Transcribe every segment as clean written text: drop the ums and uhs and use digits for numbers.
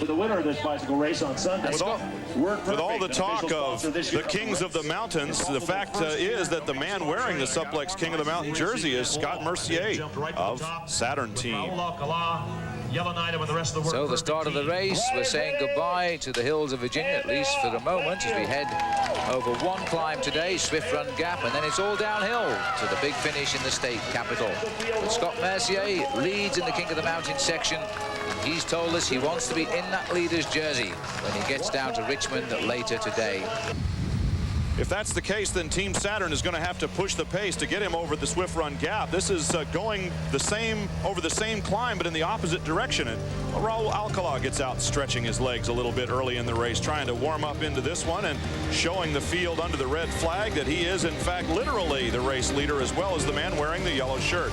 to the winner of this bicycle race on Sunday. With all the talk of the Kings of the Mountains, the fact is that the man wearing the Supplex King of the Mountain jersey is Scott Mercier of Saturn team. So the start of the race, we're saying goodbye to the hills of Virginia, at least for the moment, as we head over one climb today, Swift Run Gap, and then it's all downhill to the big finish in the state capital. But Scott Mercier leads in the King of the Mountain section. He's told us he wants to be in that leader's jersey when he gets down to Richmond later today. If that's the case, then Team Saturn is going to have to push the pace to get him over the Swift Run Gap. This is going over the same climb, but in the opposite direction. And Raul Alcala gets out stretching his legs a little bit early in the race, trying to warm up into this one and showing the field under the red flag that he is, in fact, literally the race leader as well as the man wearing the yellow shirt.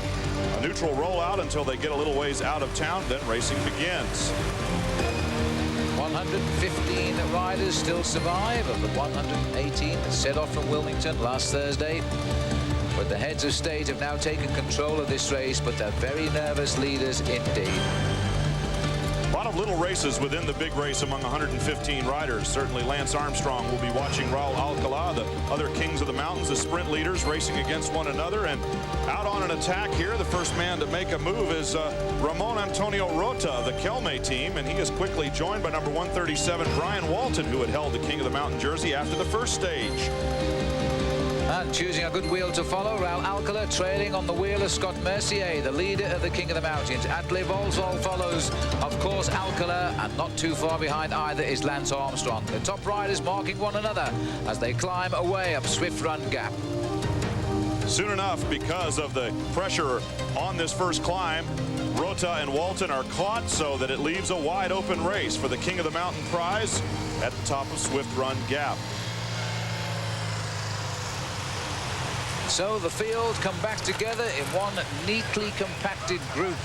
A neutral rollout until they get a little ways out of town, then racing begins. 115 riders still survive of the 118 that set off from Wilmington last Thursday. But the heads of state have now taken control of this race, but they're very nervous leaders indeed. A lot of little races within the big race among 115 riders. Certainly Lance Armstrong will be watching Raul Alcala, the other Kings of the Mountains, the sprint leaders racing against one another. And out on an attack here, the first man to make a move is Ramon Antonio Rota of the Kelme team, and he is quickly joined by number 137 Brian Walton, who had held the King of the Mountain jersey after the first stage. And choosing a good wheel to follow, Raul Alcala trailing on the wheel of Scott Mercier, the leader of the King of the Mountains. Atle Volsvold follows, of course, Alcala, and not too far behind either is Lance Armstrong. The top riders marking one another as they climb away up Swift Run Gap. Soon enough, because of the pressure on this first climb, Rota and Walton are caught so that it leaves a wide open race for the King of the Mountain prize at the top of Swift Run Gap. So the field come back together in one neatly compacted group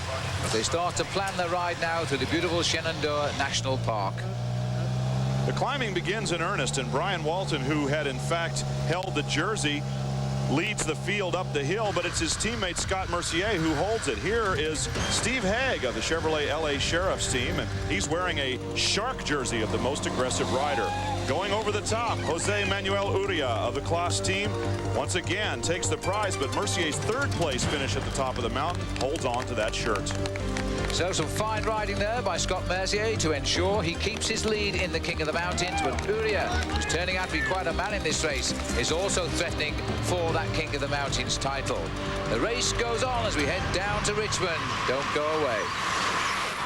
as they start to plan their ride now through the beautiful Shenandoah National Park. The climbing begins in earnest, and Brian Walton, who had in fact held the jersey, leads the field up the hill, but it's his teammate Scott Mercier who holds it. Here is Steve Haig of the Chevrolet LA Sheriff's team, and he's wearing a shark jersey of the most aggressive rider. Going over the top, Jose Manuel Uria of the Claas team once again takes the prize, but Mercier's third place finish at the top of the mountain holds on to that shirt. So some fine riding there by Scott Mercier to ensure he keeps his lead in the King of the Mountains, but Uria, who's turning out to be quite a man in this race, is also threatening for that King of the Mountains title. The race goes on as we head down to Richmond. Don't go away.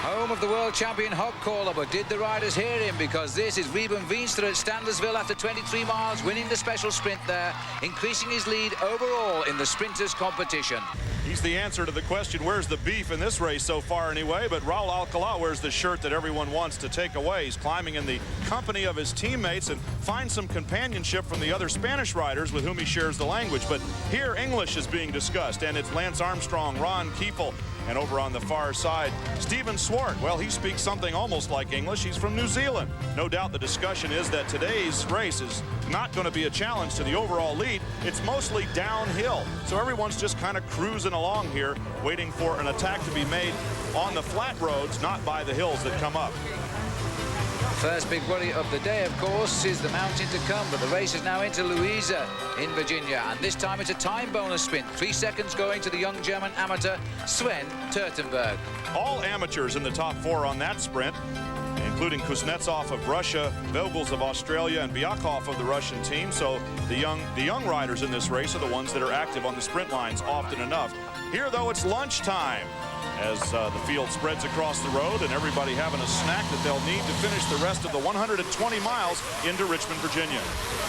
Home of the world champion hog caller, but did the riders hear him? Because this is Reuben Veenstra at Standersville after 23 miles, winning the special sprint there, increasing his lead overall in the sprinters competition. He's the answer to the question, where's the beef in this race so far anyway? But Raul Alcala wears the shirt that everyone wants to take away. He's climbing in the company of his teammates and finds some companionship from the other Spanish riders with whom he shares the language. But here English is being discussed, and it's Lance Armstrong, Ron Kiefel, and over on the far side, Stephen Swart. Well, he speaks something almost like English. He's from New Zealand. No doubt the discussion is that today's race is not going to be a challenge to the overall lead. It's mostly downhill. So everyone's just kind of cruising along here, waiting for an attack to be made on the flat roads, not by the hills that come up. First big worry of the day, of course, is the mountain to come, but the race is now into Louisa in Virginia, and this time it's a time bonus sprint. 3 seconds going to the young German amateur Sven Turtenberg. All amateurs in the top 4 on that sprint, including Kuznetsov of Russia, Vogels of Australia, and Byakov of the Russian team. So the young riders in this race are the ones that are active on the sprint lines often enough. Here, though, it's lunchtime as the field spreads across the road and everybody having a snack that they'll need to finish the rest of the 120 miles into Richmond, Virginia.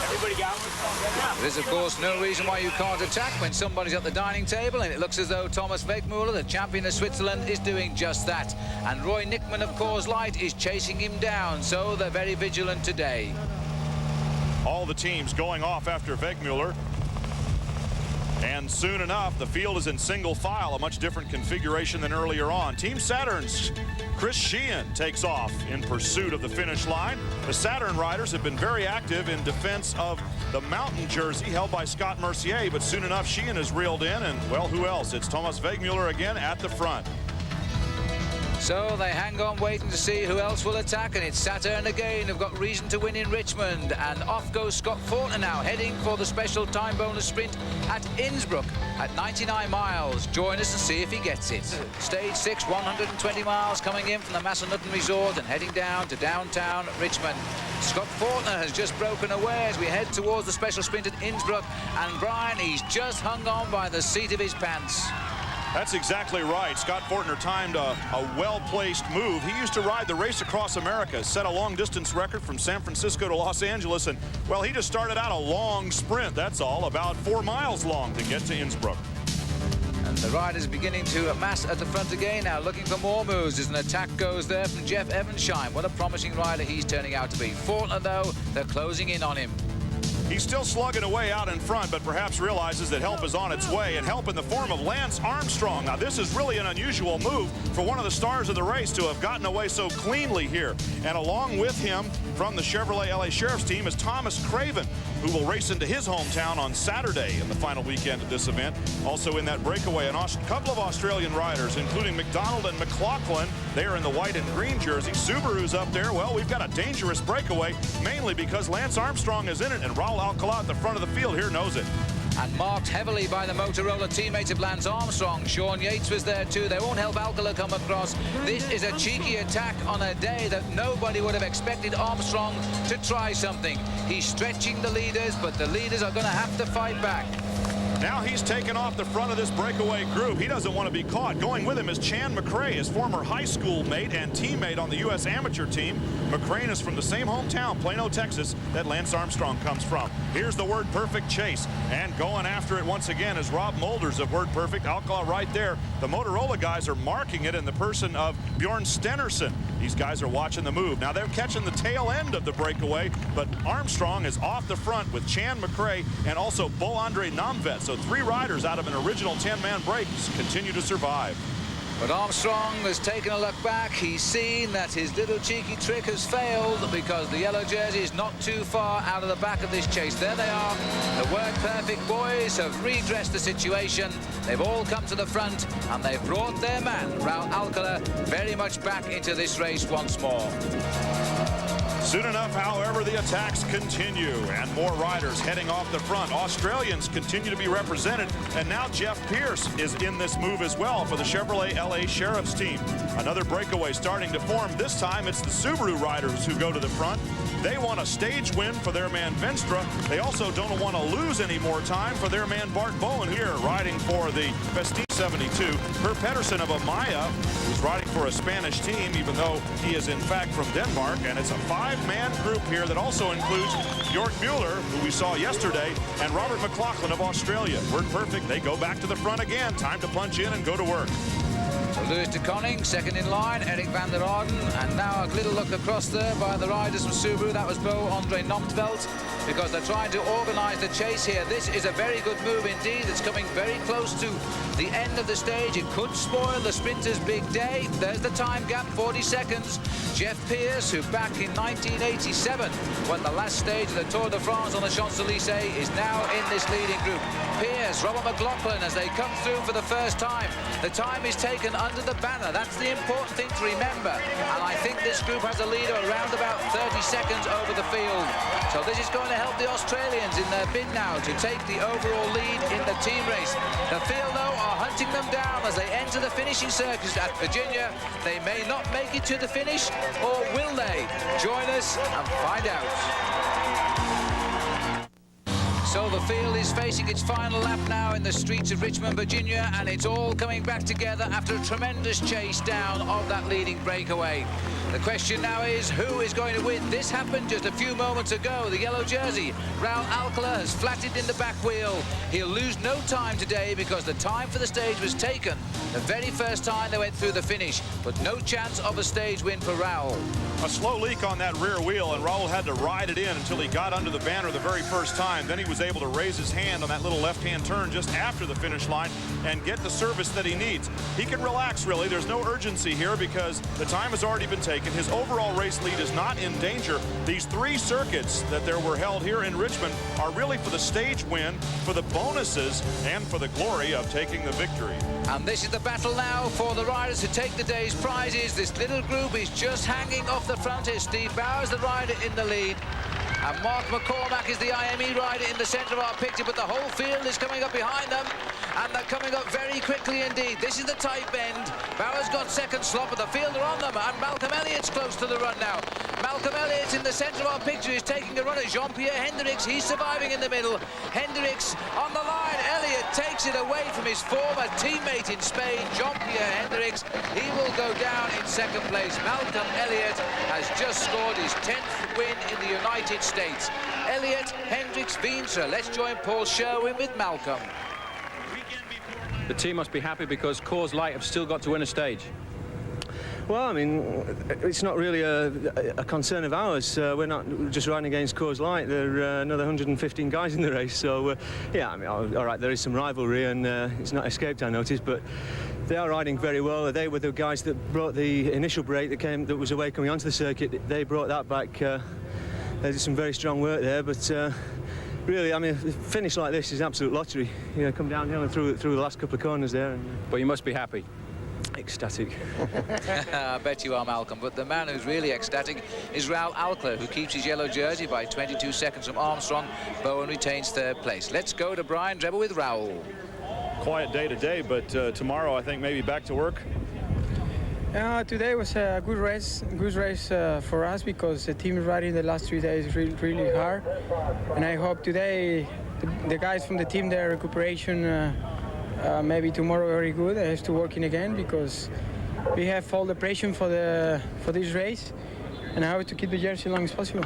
Everybody got one? There's, of course, no reason why you can't attack when somebody's at the dining table, and it looks as though Thomas Wegmuller, the champion of Switzerland, is doing just that. And Roy Nickman of Coors Light is chasing him down, so they're very vigilant today. All the teams going off after Wegmuller. And soon enough, the field is in single file, a much different configuration than earlier on. Team Saturn's Chris Sheehan takes off in pursuit of the finish line. The Saturn riders have been very active in defense of the mountain jersey held by Scott Mercier, but soon enough, Sheehan is reeled in, and, well, who else? It's Thomas Wegmuller again at the front. So they hang on waiting to see who else will attack, and it's Saturn again who've got reason to win in Richmond, and off goes Scott Fortner now, heading for the special time bonus sprint at Innsbruck at 99 miles. Join us and see if he gets it. Stage 6, 120 miles coming in from the Massanutten Resort and heading down to downtown Richmond. Scott Fortner has just broken away as we head towards the special sprint at Innsbruck, and Brian, he's just hung on by the seat of his pants. That's exactly right. Scott Fortner timed a well-placed move. He used to ride the Race Across America, set a long-distance record from San Francisco to Los Angeles, and, well, he just started out a long sprint, that's all, about 4 miles long to get to Innsbruck. And the rider's beginning to amass at the front again now, looking for more moves as an attack goes there from Jeff Evanshine. What a promising rider he's turning out to be. Fortner, though, they're closing in on him. He's still slugging away out in front, but perhaps realizes that help is on its way, and help in the form of Lance Armstrong. Now, this is really an unusual move for one of the stars of the race to have gotten away so cleanly here. And along with him from the Chevrolet LA Sheriff's team is Thomas Craven, who will race into his hometown on Saturday in the final weekend of this event. Also in that breakaway, a couple of Australian riders, including McDonald and McLaughlin. They are in the white and green jersey. Subaru's up there. Well, we've got a dangerous breakaway, mainly because Lance Armstrong is in it, and Raul Alcala at the front of the field here knows it. And marked heavily by the Motorola teammates of Lance Armstrong. Sean Yates was there too. They won't help Alcala come across. This is a cheeky attack on a day that nobody would have expected Armstrong to try something. He's stretching the leaders, but the leaders are going to have to fight back. Now he's taken off the front of this breakaway group. He doesn't want to be caught. Going with him is Chan McRae, his former high school mate and teammate on the U.S. amateur team. McRae is from the same hometown, Plano, Texas, that Lance Armstrong comes from. Here's the Word Perfect chase, and going after it once again is Rob Mulders of Word Perfect. Alcala right there. The Motorola guys are marking it in the person of Bjorn Stenerson. These guys are watching the move. Now they're catching the tail end of the breakaway, but Armstrong is off the front with Chan McRae and also Bo Andre Namvet. So 3 riders out of an original 10-man break continue to survive. But Armstrong has taken a look back. He's seen that his little cheeky trick has failed because the yellow jersey is not too far out of the back of this chase. There they are. The Word Perfect boys have redressed the situation. They've all come to the front, and they've brought their man, Raul Alcala, very much back into this race once more. Soon enough, however, the attacks continue, and more riders heading off the front. Australians continue to be represented, and now Jeff Pierce is in this move as well for the Chevrolet LA Sheriff's team. Another breakaway starting to form. This time it's the Subaru riders who go to the front. They want a stage win for their man Venstra. They also don't want to lose any more time for their man Bart Bowen here, riding for the Festina 72. Per Pedersen of Amaya, who's riding for a Spanish team, even though he is in fact from Denmark. And it's a 5-man group here that also includes Bjork Mueller, who we saw yesterday, and Robert McLaughlin of Australia. Word Perfect, they go back to the front again. Time to punch in and go to work. So Lewis de Koning, second in line, Eric van der Arden, and now a little look across there by the riders from Subaru. That was Bo Andre Nomtveld, because they're trying to organize the chase here. This is a very good move indeed. It's coming very close to the end of the stage. It could spoil the sprinter's big day. There's the time gap, 40 seconds. Jeff Pierce, who back in 1987 won the last stage of the Tour de France on the Champs-Élysées, is now in this leading group. Pierce, Robert McLaughlin, as they come through for the first time. The time is taken under the banner. That's the important thing to remember. And I think this group has a leader around about 30 seconds over the field. So this is going to help the Australians in their bid now to take the overall lead in the team race. The field, though, are hunting them down as they enter the finishing circus at Virginia. They may not make it to the finish, or will they? Join us and find out. So the field is facing its final lap now in the streets of Richmond, Virginia, and it's all coming back together after a tremendous chase down of that leading breakaway. The question now is, who is going to win? This happened just a few moments ago. The yellow jersey, Raul Alcala, has flattened in the back wheel. He'll lose no time today because the time for the stage was taken the very first time they went through the finish, but no chance of a stage win for Raul. A slow leak on that rear wheel, and Raul had to ride it in until he got under the banner the very first time. Then he was was able to raise his hand on that little left-hand turn just after the finish line and get the service that he needs. He can relax, really. There's no urgency here because the time has already been taken. His overall race lead is not in danger. These 3 circuits that there were held here in Richmond are really for the stage win, for the bonuses, and for the glory of taking the victory. And this is the battle now for the riders to take the day's prizes. This little group is just hanging off the front here. Steve Bowers, the rider, in the lead. And Mark McCormack is the IME rider in the centre of our picture, but the whole field is coming up behind them, and they're coming up very quickly indeed. This is the tight bend. Bowers got second slot, but the field are on them, and Malcolm Elliott's close to the run now. Malcolm Elliott in the centre of our picture is taking a run at Jean-Pierre Hendricks. He's surviving in the middle. Hendricks on the line. Elliott takes it away from his former teammate in Spain, Jean-Pierre Hendricks. He will go down in second place. Malcolm Elliott has just scored his 10th win in the United States. Elliott, Hendricks, Veenstra. Let's join Paul Sherwin with Malcolm. The team must be happy because Coors Light have still got to win a stage. Well, I mean, it's not really a concern of ours. We're not just riding against Coors Light. There are another 115 guys in the race. So, yeah, I mean, all right, there is some rivalry, and it's not escaped, I noticed, but they are riding very well. They were the guys that brought the initial break that was away coming onto the circuit. They brought that back. They did some very strong work there, but really, I mean, a finish like this is absolute lottery. You know, come downhill and through the last couple of corners there. But you must be happy. Ecstatic. I bet you are, Malcolm. But the man who's really ecstatic is Raul Alcler, who keeps his yellow jersey by 22 seconds from Armstrong. Bowen retains third place. Let's go to Brian Drebber with Raul. Quiet day today, but tomorrow I think maybe back to work. Today was a good race for us because the team riding the last 3 days really hard, and I hope today the guys from the team, their recuperation maybe tomorrow very good. I have to working again because we have all the pressure for this race, and I have to keep the jersey as long as possible.